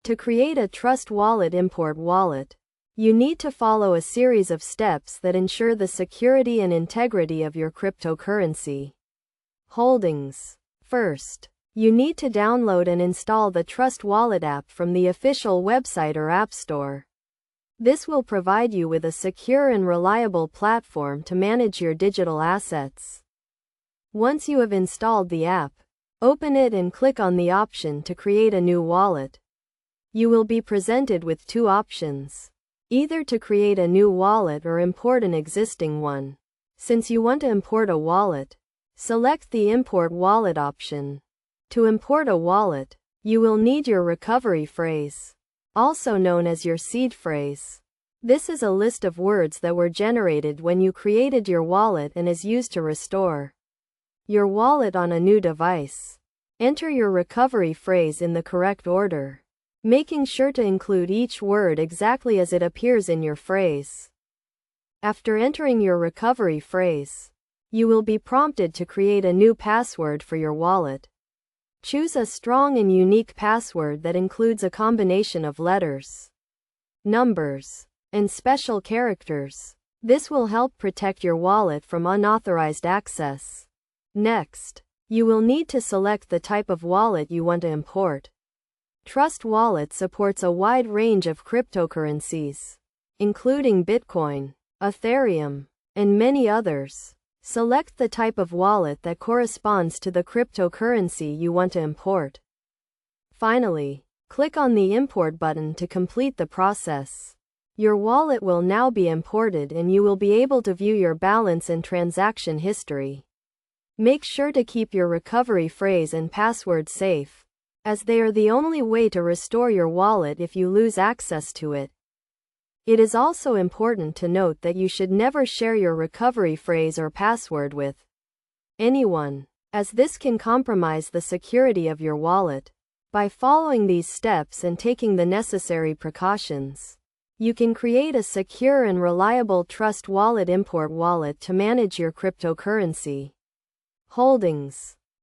To create a Trust Wallet Import wallet, you need to follow a series of steps that ensure the security and integrity of your cryptocurrency holdings. First, you need to download and install the Trust Wallet app from the official website or App Store. This will provide you with a secure and reliable platform to manage your digital assets. Once you have installed the app, open it and click on the option to create a new wallet. You will be presented with two options: either to create a new wallet or import an existing one. Since you want to import a wallet, select the Import Wallet option. To import a wallet, you will need your recovery phrase, also known as your seed phrase. This is a list of words that were generated when you created your wallet and is used to restore your wallet on a new device. Enter your recovery phrase in the correct order, making sure to include each word exactly as it appears in your phrase. After entering your recovery phrase, you will be prompted to create a new password for your wallet. Choose a strong and unique password that includes a combination of letters, numbers, and special characters. This will help protect your wallet from unauthorized access. Next, you will need to select the type of wallet you want to import. Trust Wallet supports a wide range of cryptocurrencies, including Bitcoin, Ethereum, and many others. Select the type of wallet that corresponds to the cryptocurrency you want to import. Finally, click on the Import button to complete the process. Your wallet will now be imported and you will be able to view your balance and transaction history. Make sure to keep your recovery phrase and password safe, as they are the only way to restore your wallet if you lose access to it. It is also important to note that you should never share your recovery phrase or password with anyone, as this can compromise the security of your wallet. By following these steps and taking the necessary precautions, you can create a secure and reliable Trust Wallet Import wallet to manage your cryptocurrency holdings.